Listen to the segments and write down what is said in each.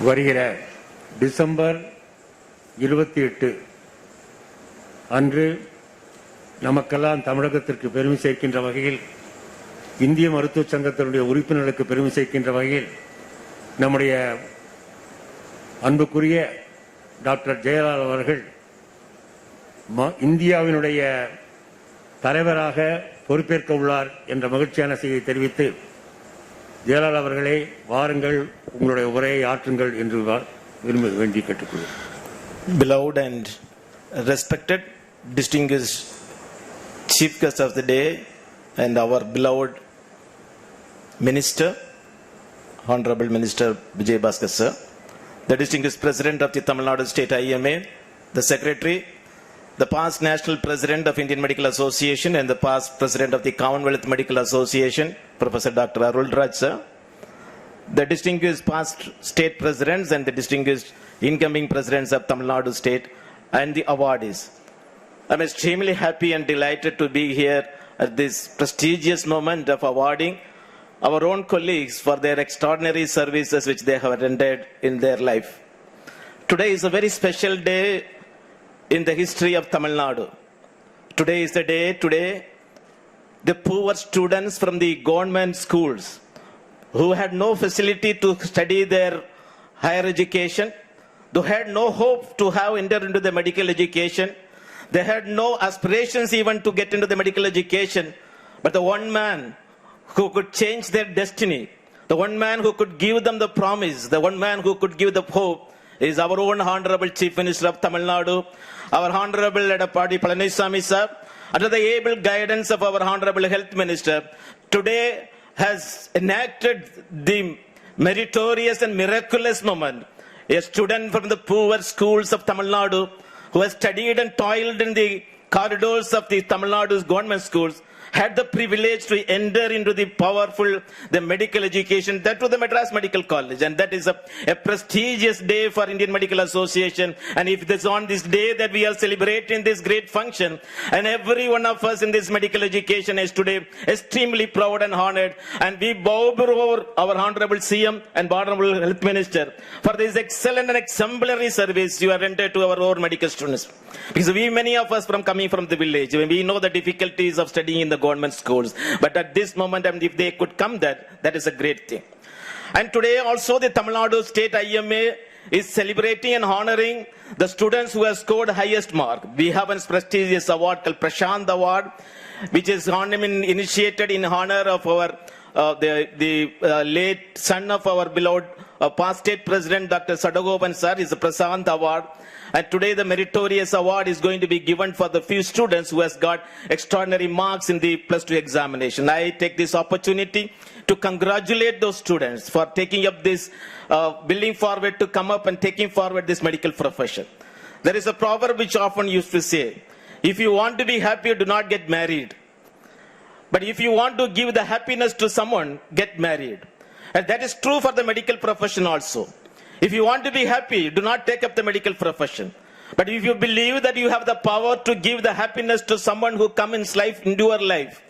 வருகிற டிசம்பர் 28 அன்று நமக்கெல்லாம் தமிழகத்திற்கு பெருமை சேர்க்கின்ற வகையில், இந்திய மருத்துவ சங்கத்தினுடைய உறுப்பினர்களுக்கு பெருமை சேர்க்கின்ற வகையில் நம்முடைய அன்புக்குரிய டாக்டர் ஜெயலலிதா அவர்கள் இந்தியாவினுடைய தலைவராக பொறுப்பேற்க உள்ளார் என்ற மகிழ்ச்சியான செய்தியை தெரிவித்து, ஜெயலலிதா அவர்களே வாருங்கள், உங்களுடைய உரையை ஆற்றுங்கள் என்று விரும்ப வேண்டி கேட்டுக்கொள்கிறேன். Beloved and respected, distinguished chief guest of the day and our beloved minister, Honorable Minister Vijay Bhaskar sir, the distinguished president of the Tamil Nadu State IMA, the secretary, the past national president of Indian Medical Association and the past president of the Commonwealth Medical Association, Professor Dr. Arul Raj sir, the distinguished past state presidents and the distinguished incoming presidents of Tamil Nadu State, and the awardees. I'm extremely happy and delighted to be here at this prestigious moment of awarding our own colleagues for their extraordinary services which they have rendered in their life. Today is a very special day in the history of Tamil Nadu. Today is the day, the poor students from the government schools who had no facility to study their higher education, who had no hope to have entered into the medical education, they had no aspirations even to get into the medical education, but the one man who could change their destiny, the one man who could give them the promise, the one man who could give the hope is our own Honorable Chief Minister of Tamil Nadu, our Honorable Edappadi Palaniswamy sir, under the able guidance of our Honorable Health Minister, today has enacted the meritorious and miraculous moment. A student from the poor schools of Tamil Nadu who has studied and toiled in the corridors of the Tamil Nadu's government schools had the privilege to enter into the powerful, the medical education, that was the Madras Medical College, and that is a prestigious day for Indian Medical Association. And if it is on this day that we are celebrating this great function, and every one of us in this medical education is today extremely proud and honored, and we bow before our Honorable CM and Honorable Health Minister for this excellent and exemplary service you have rendered to our own medical students. Because we, many of us coming from the village, we know the difficulties of studying in the government schools, but at this moment, and if they could come there, that is a great thing. And today also the Tamil Nadu State IMA is celebrating and honoring the students who have scored highest mark. We have a prestigious award called Prashant Award, which is initiated in honor of our late son of our beloved past state president Dr. Sadagopan sir, is the Prashant Award. And today the meritorious award is going to be given for the few students who has got extraordinary marks in the plus 2 examination. I take this opportunity to congratulate those students for taking up this, building forward to come up and taking forward this medical profession. There is a proverb which often used to say, if you want to be happy, do not get married. But if you want to give the happiness to someone, get married. And that is true for the medical profession also. If you want to be happy, do not take up the medical profession. But if you believe that you have the power to give the happiness to someone who comes into your life,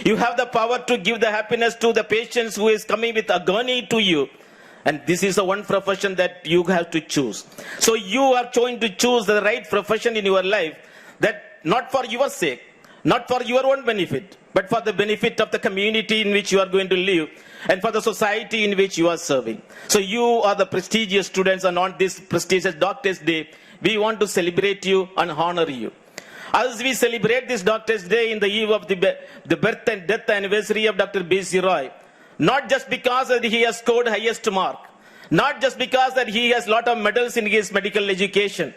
you have the power to give the happiness to the patients who is coming with agony to you. And this is the one profession that you have to choose. So you are trying to choose the right profession in your life, that not for your sake, not for your own benefit, but for the benefit of the community in which you are going to live and for the society in which you are serving. So you are the prestigious students, and on this prestigious Doctor's Day, we want to celebrate you and honor you. As we celebrate this Doctor's Day in the eve of the birth and death anniversary of Dr. B.C. Roy, not just because that he has scored highest mark, not just because that he has lot of medals in his medical education,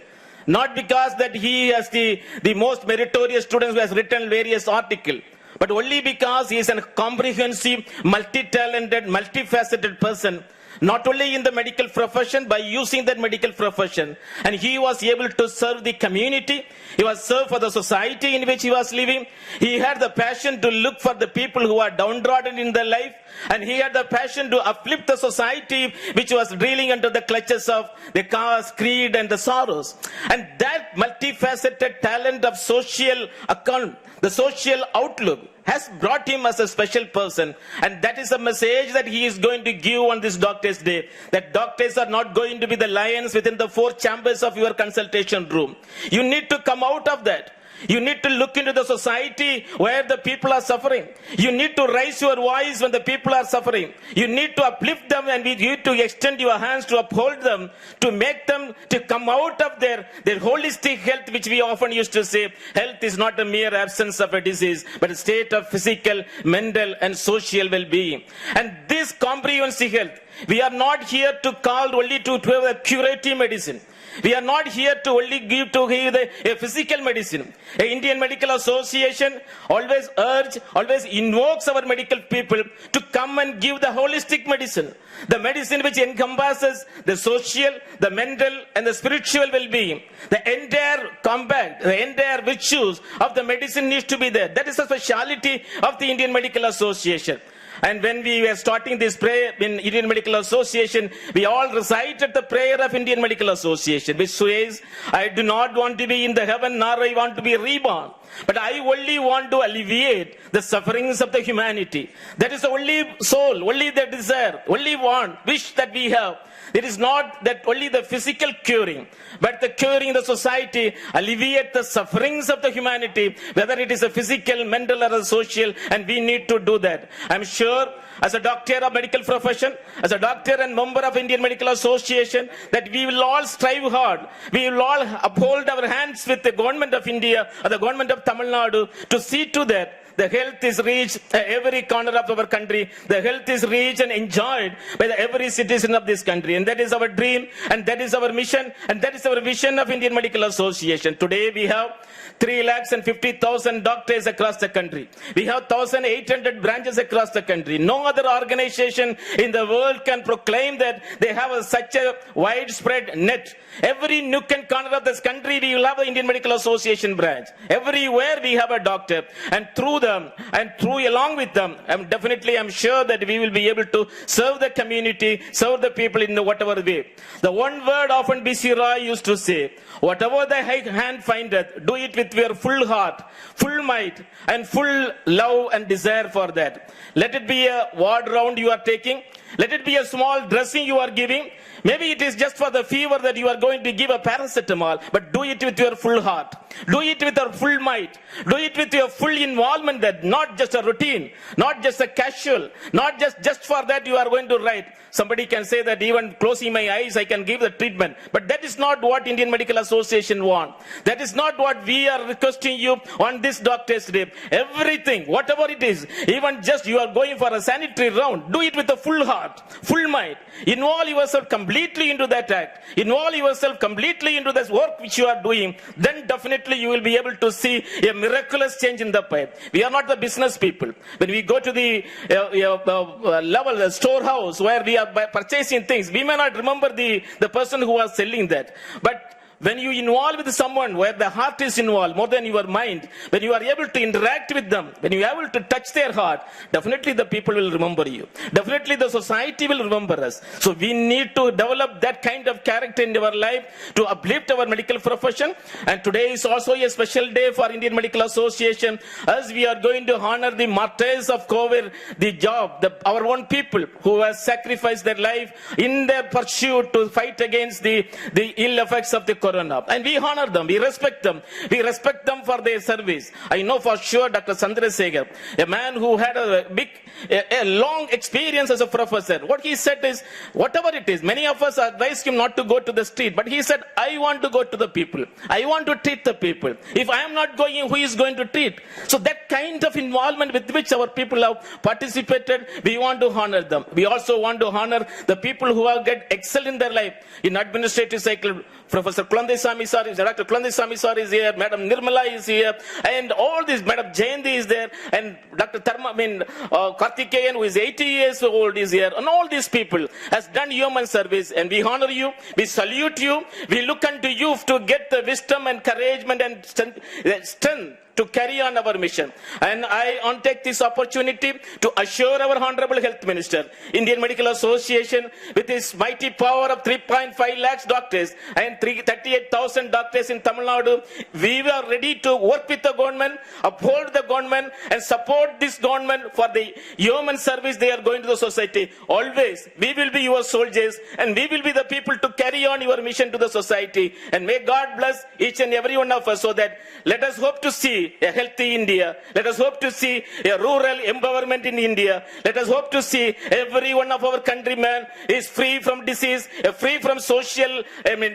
not because that he has the most meritorious students who has written various articles, but only because he is a comprehensive, multi-talented, multifaceted person, not only in the medical profession, by using that medical profession, and he was able to serve the community, he was served for the society in which he was living. He had the passion to look for the people who are downtrodden in their life, And he had the passion to uplift the society which was reeling under the clutches of the caste, creed and the sorrows. And that multifaceted talent of social account, the social outlook, has brought him as a special person. And that is a message that he is going to give on this Doctors' Day. That doctors are not going to be the lions within the four chambers of your consultation room. You need to come out of that. You need to look into the society where the people are suffering. You need to raise your voice when the people are suffering. You need to uplift them and you need to extend your hands to uphold them, to make them to come out of their holistic health, which we often used to say, health is not a mere absence of a disease, but a state of physical, mental and social well-being. And this comprehensive health, we are not here to call only to have a curative medicine. We are not here to only give a physical medicine. The Indian Medical Association always invokes our medical people to come and give the holistic medicine. The medicine which encompasses the social, the mental and the spiritual well-being. The entire compact, the entire virtues of the medicine needs to be there. That is the speciality of the Indian Medical Association. And when we were starting this prayer in Indian Medical Association, we all recited the prayer of Indian Medical Association, which says, I do not want to be in the heaven, nor I want to be reborn. But I only want to alleviate the sufferings of the humanity. That is the only soul, only the desire, only want, wish that we have. It is not that only the physical curing, but the curing the society, alleviate the sufferings of the humanity, whether it is a physical, mental or a social, and we need to do that. I'm sure as a doctor of medical profession, as a doctor and member of Indian Medical Association, that we will all strive hard. We will all uphold our hands with the government of India or the government of Tamil Nadu to see to that the health is reached at every corner of our country. The health is reached and enjoyed by every citizen of this country. And that is our dream, and that is our mission, and that is our vision of Indian Medical Association. Today we have 350,000 doctors across the country. We have 1,800 branches across the country. No other organization in the world can proclaim that they have such a widespread net. Every nook and corner of this country, we will have the Indian Medical Association branch. Everywhere we have a doctor, and through them and through along with them, I'm sure that we will be able to serve the community, serve the people in whatever way. The one word often B.C. Roy used to say, whatever the hand findeth, do it with your full heart, full might, and full love and desire for that. Let it be a ward round you are taking. Let it be a small dressing you are giving. Maybe it is just for the fever that you are going to give a paracetamol, but do it with your full heart. Do it with your full might. Do it with your full involvement, that not just a routine, not just a casual, not just for that you are going to write. Somebody can say that even closing my eyes I can give the treatment, but that is not what Indian Medical Association want. That is not what we are requesting you on this Doctor's Day. Everything, whatever it is, even just you are going for a sanitary round, do it with a full heart, full might. Involve yourself completely into that act. Involve yourself completely into this work which you are doing. Then definitely you will be able to see a miraculous change in the pipe. We are not the business people. When we go to the level, the storehouse where we are purchasing things, we may not remember the person who was selling that. But when you involve with someone where the heart is involved more than your mind, when you are able to interact with them, when you are able to touch their heart, definitely the people will remember you. Definitely the society will remember us. So we need to develop that kind of character in our life to uplift our medical profession. And today is also a special day for Indian Medical Association, as we are going to honor the martyrs of COVID, our own people who have sacrificed their life in their pursuit to fight against the ill effects of the corona. And we honor them, we respect them for their service. I know for sure Dr. Chandrasekhar, a man who had a long experience as a professor, what he said is, whatever it is, many of us advised him not to go to the street, but he said, I want to go to the people. I want to treat the people. If I am not going, who is going to treat? So that kind of involvement with which our people have participated, we want to honor them. We also want to honor the people who have get excel in their life. In administrative cycle, Professor Kulandeswamy sir is there, Dr. Kulandeswamy sir is here, Madam Nirmala is here, and all these, Madam Jayanti is there, and Dr. Karthikeyan, who is 80 years old, is here, and all these people has done human service, and we honor you, we salute you, we look unto you to get the wisdom, encouragement, and strength to carry on our mission. And I take this opportunity to assure our Honorable Health Minister, Indian Medical Association, with its mighty power of 3.5 lakhs doctors and 38,000 doctors in Tamil Nadu, we were ready to work with the government, uphold the government, and support this government for the human service they are going to the society. Always, we will be your soldiers, and we will be the people to carry on your mission to the society. And may God bless each and every one of us, so that let us hope to see a healthy India. Let us hope to see a rural empowerment in India. Let us hope to see every one of our countrymen is free from disease, free from social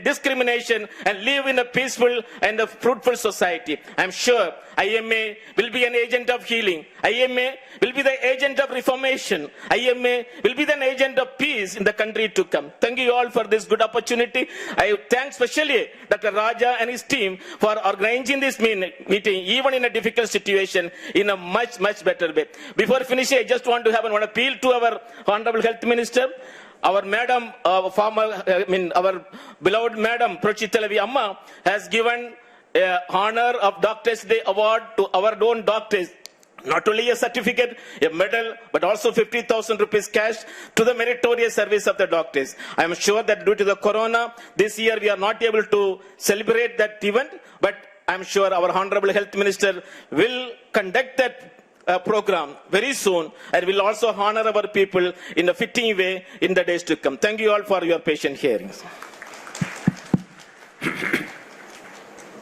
discrimination, and live in a peaceful and a fruitful society. I am sure IMA will be an agent of healing. IMA will be the agent of reformation. IMA will be the agent of peace in the country to come. Thank you all for this good opportunity. I thank specially Dr. Raja and his team for organizing this meeting, even in a difficult situation, in a much better way. Before finishing, I just want to have one appeal to our Honorable Health Minister. Our madam, our beloved madam, Prochitalavi Amma, has given honor of Doctors Day Award to our own doctors. Not only a certificate, a medal, but also 50,000 rupees cash to the meritorious service of the doctors. I am sure that due to the corona, this year we are not able to celebrate that event, but I am sure our Honorable Health Minister will conduct that program very soon, and will also honor our people in a fitting way in the days to come. Thank you all for your patient hearings.